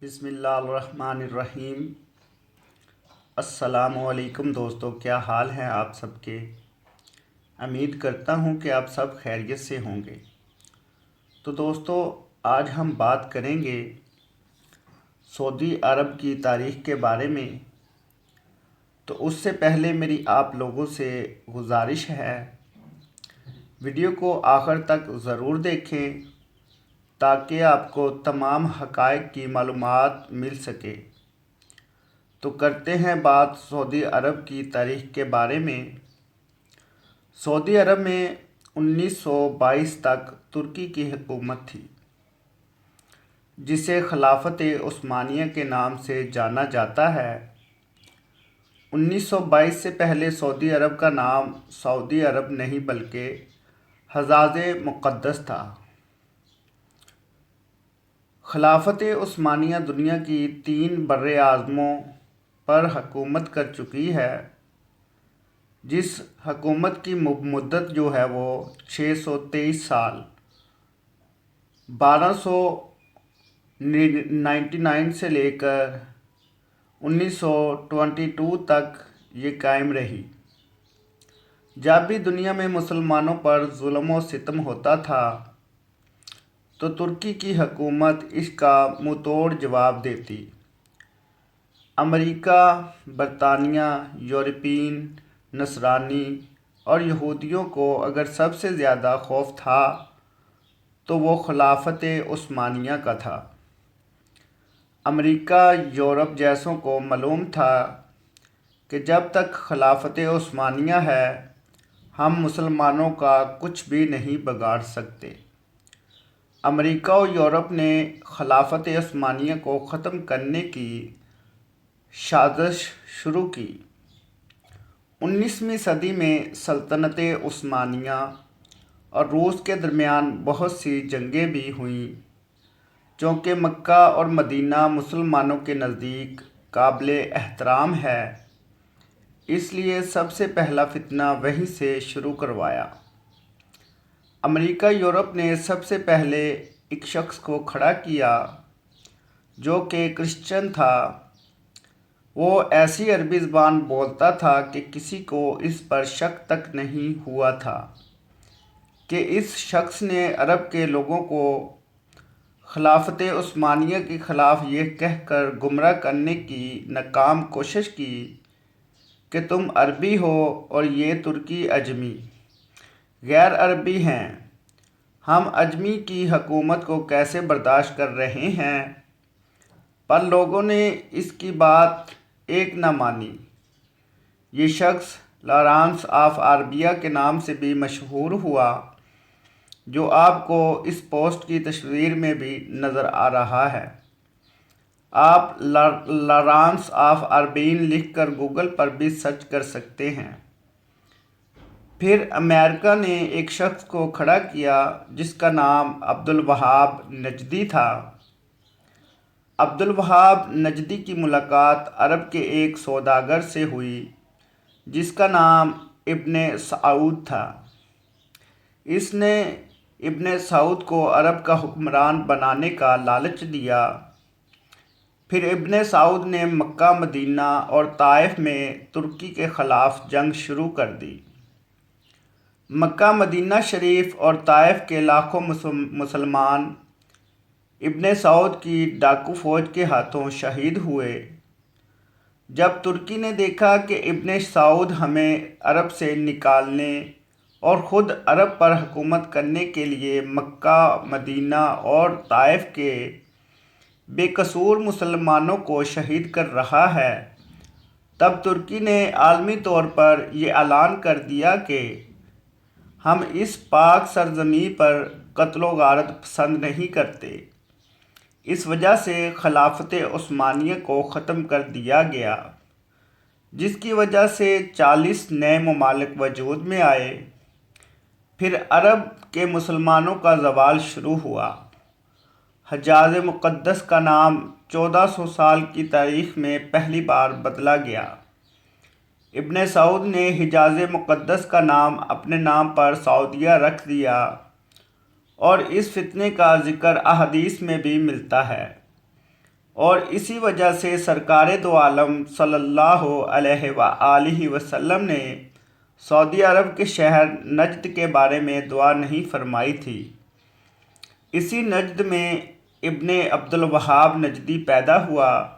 بسم اللہ الرحمن الرحیم۔ السلام علیکم دوستو، کیا حال ہیں آپ سب کے؟ امید کرتا ہوں کہ آپ سب خیریت سے ہوں گے۔ تو دوستو، آج ہم بات کریں گے سعودی عرب کی تاریخ کے بارے میں۔ تو اس سے پہلے میری آپ لوگوں سے گزارش ہے، ویڈیو کو آخر تک ضرور دیکھیں تاکہ آپ کو تمام حقائق کی معلومات مل سکے۔ تو کرتے ہیں بات سعودی عرب کی تاریخ کے بارے میں۔ سعودی عرب میں 1922 تک ترکی کی حکومت تھی، جسے خلافت عثمانیہ کے نام سے جانا جاتا ہے۔ 1922 سے پہلے سعودی عرب کا نام سعودی عرب نہیں بلکہ حجاز مقدس تھا۔ خلافت عثمانیہ دنیا کی 3 براعظموں پر حکومت کر چکی ہے، جس حکومت کی مدت جو ہے وہ 623 سال 1299 سے لے کر 1922 تک یہ قائم رہی۔ جب بھی دنیا میں مسلمانوں پر ظلم و ستم ہوتا تھا تو ترکی کی حکومت اس کا منہ توڑ جواب دیتی۔ امریکہ، برطانیہ، یورپین، نصرانی اور یہودیوں کو اگر سب سے زیادہ خوف تھا تو وہ خلافت عثمانیہ کا تھا۔ امریکہ، یورپ جیسوں کو معلوم تھا کہ جب تک خلافت عثمانیہ ہے ہم مسلمانوں کا کچھ بھی نہیں بگاڑ سکتے۔ امریکہ و یورپ نے خلافت عثمانیہ کو ختم کرنے کی سازش شروع کی۔ 19ویں صدی میں سلطنت عثمانیہ اور روس کے درمیان بہت سی جنگیں بھی ہوئیں۔ چونکہ مکہ اور مدینہ مسلمانوں کے نزدیک قابل احترام ہے، اس لیے سب سے پہلا فتنہ وہیں سے شروع کروایا۔ امریکہ یورپ نے سب سے پہلے ایک شخص کو کھڑا کیا جو کہ کرسچن تھا۔ وہ ایسی عربی زبان بولتا تھا کہ کسی کو اس پر شک تک نہیں ہوا تھا کہ اس شخص نے عرب کے لوگوں کو خلافت عثمانیہ کے خلاف یہ کہہ کر گمراہ کرنے کی ناکام کوشش کی کہ تم عربی ہو اور یہ ترکی عجمی غیر عربی ہیں، ہم عجمی کی حکومت کو کیسے برداشت کر رہے ہیں؟ پر لوگوں نے اس کی بات ایک نہ مانی۔ یہ شخص لارنس آف عربیہ کے نام سے بھی مشہور ہوا، جو آپ کو اس پوسٹ کی تصویر میں بھی نظر آ رہا ہے۔ آپ لارنس آف عربین لکھ کر گوگل پر بھی سرچ کر سکتے ہیں۔ پھر امریکہ نے ایک شخص کو کھڑا کیا جس کا نام عبدالوہاب نجدی تھا۔ عبدالوہاب نجدی کی ملاقات عرب کے ایک سوداگر سے ہوئی جس کا نام ابن سعود تھا۔ اس نے ابن سعود کو عرب کا حکمران بنانے کا لالچ دیا۔ پھر ابن سعود نے مکہ، مدینہ اور طائف میں ترکی کے خلاف جنگ شروع کر دی۔ مکہ، مدینہ شریف اور طائف کے لاکھوں مسلمان ابن سعود کی ڈاکو فوج کے ہاتھوں شہید ہوئے۔ جب ترکی نے دیکھا کہ ابن سعود ہمیں عرب سے نکالنے اور خود عرب پر حکومت کرنے کے لیے مکہ، مدینہ اور طائف کے بے قصور مسلمانوں کو شہید کر رہا ہے، تب ترکی نے عالمی طور پر یہ اعلان کر دیا کہ ہم اس پاک سرزمین پر قتل و غارت پسند نہیں کرتے۔ اس وجہ سے خلافت عثمانیہ کو ختم کر دیا گیا، جس کی وجہ سے 40 نئے ممالک وجود میں آئے۔ پھر عرب کے مسلمانوں کا زوال شروع ہوا۔ حجاز مقدس کا نام 1400 سال کی تاریخ میں پہلی بار بدلا گیا۔ ابن سعود نے حجاز مقدس کا نام اپنے نام پر سعودیہ رکھ دیا اور اس فتنے کا ذکر احادیث میں بھی ملتا ہے۔ اور اسی وجہ سے سرکار دو عالم صلی اللہ علیہ وآلہ وسلم نے سعودی عرب کے شہر نجد کے بارے میں دعا نہیں فرمائی تھی۔ اسی نجد میں ابن عبد الوہاب نجدی پیدا ہوا،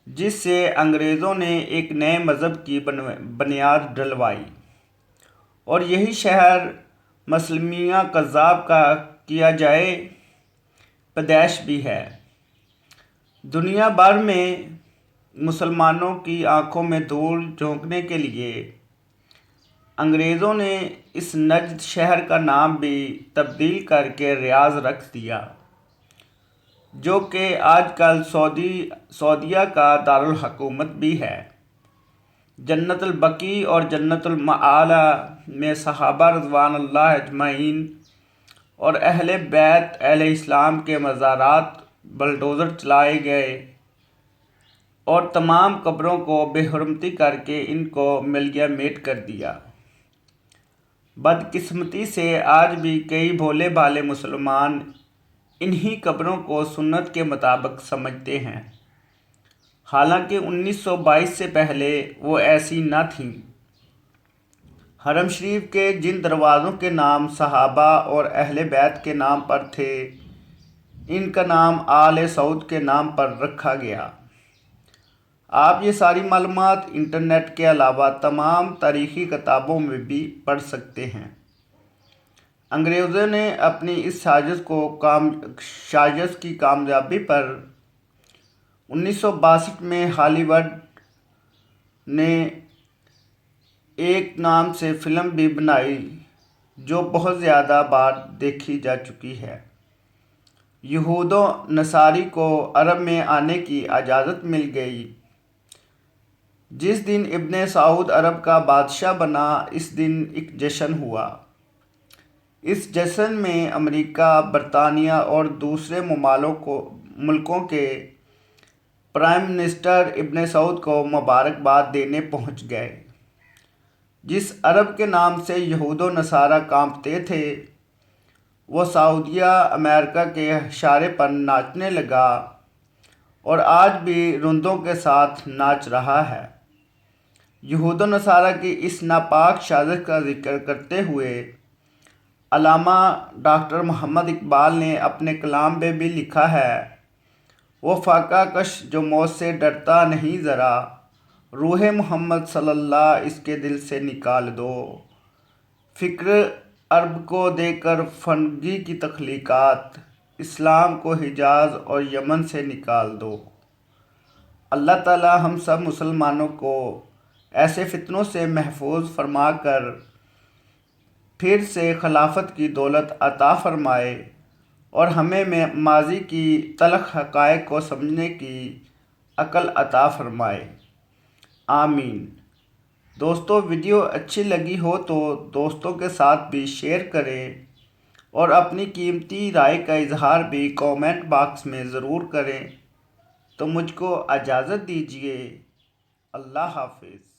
جس سے انگریزوں نے ایک نئے مذہب کی بنیاد ڈلوائی، اور یہی شہر مسلمیہ کذاب کا کیا جائے پیدائش بھی ہے۔ دنیا بھر میں مسلمانوں کی آنکھوں میں دھول جھونکنے کے لیے انگریزوں نے اس نجد شہر کا نام بھی تبدیل کر کے ریاض رکھ دیا، جو کہ آج کل سعودیہ کا دارالحکومت بھی ہے۔ جنت البقیع اور جنت المعالی میں صحابہ رضوان اللہ اجمعین اور اہل بیت علیہ السلام کے مزارات بلڈوزر چلائے گئے اور تمام قبروں کو بے حرمتی کر کے ان کو ملیا میٹ کر دیا۔ بدقسمتی سے آج بھی کئی بھولے بھالے مسلمان انہی قبروں کو سنت کے مطابق سمجھتے ہیں، حالانکہ 1922 سے پہلے وہ ایسی نہ تھیں۔ حرم شریف کے جن دروازوں کے نام صحابہ اور اہل بیت کے نام پر تھے، ان کا نام آل سعود کے نام پر رکھا گیا۔ آپ یہ ساری معلومات انٹرنیٹ کے علاوہ تمام تاریخی کتابوں میں بھی پڑھ سکتے ہیں۔ انگریزوں نے اپنی اس سازش کی کامیابی پر 1962 میں ہالی ووڈ نے ایک نام سے فلم بھی بنائی، جو بہت زیادہ بار دیکھی جا چکی ہے۔ یہود و نصاری کو عرب میں آنے کی اجازت مل گئی۔ جس دن ابن سعود عرب کا بادشاہ بنا، اس دن ایک جشن ہوا۔ اس جشن میں امریکہ، برطانیہ اور دوسرے ملکوں کے پرائم منسٹر ابن سعود کو مبارکباد دینے پہنچ گئے۔ جس عرب کے نام سے یہود و نصارہ کانپتے تھے، وہ سعودیہ امریکہ کے اشارے پر ناچنے لگا اور آج بھی رندوں کے ساتھ ناچ رہا ہے۔ یہود و نصارہ کی اس ناپاک سازش کا ذکر کرتے ہوئے علامہ ڈاکٹر محمد اقبال نے اپنے کلام میں بھی لکھا ہے، وہ فاقہ کش جو موت سے ڈرتا نہیں ذرا، روح محمد صلی اللہ اس کے دل سے نکال دو، فکر عرب کو دے کر فرنگی کی تخلیقات، اسلام کو حجاز اور یمن سے نکال دو۔ اللہ تعالی ہم سب مسلمانوں کو ایسے فتنوں سے محفوظ فرما کر پھر سے خلافت کی دولت عطا فرمائے اور ہمیں ماضی کی تلخ حقائق کو سمجھنے کی عقل عطا فرمائے، آمین۔ دوستو، ویڈیو اچھی لگی ہو تو دوستوں کے ساتھ بھی شیئر کریں اور اپنی قیمتی رائے کا اظہار بھی کامنٹ باکس میں ضرور کریں۔ تو مجھ کو اجازت دیجیے، اللہ حافظ۔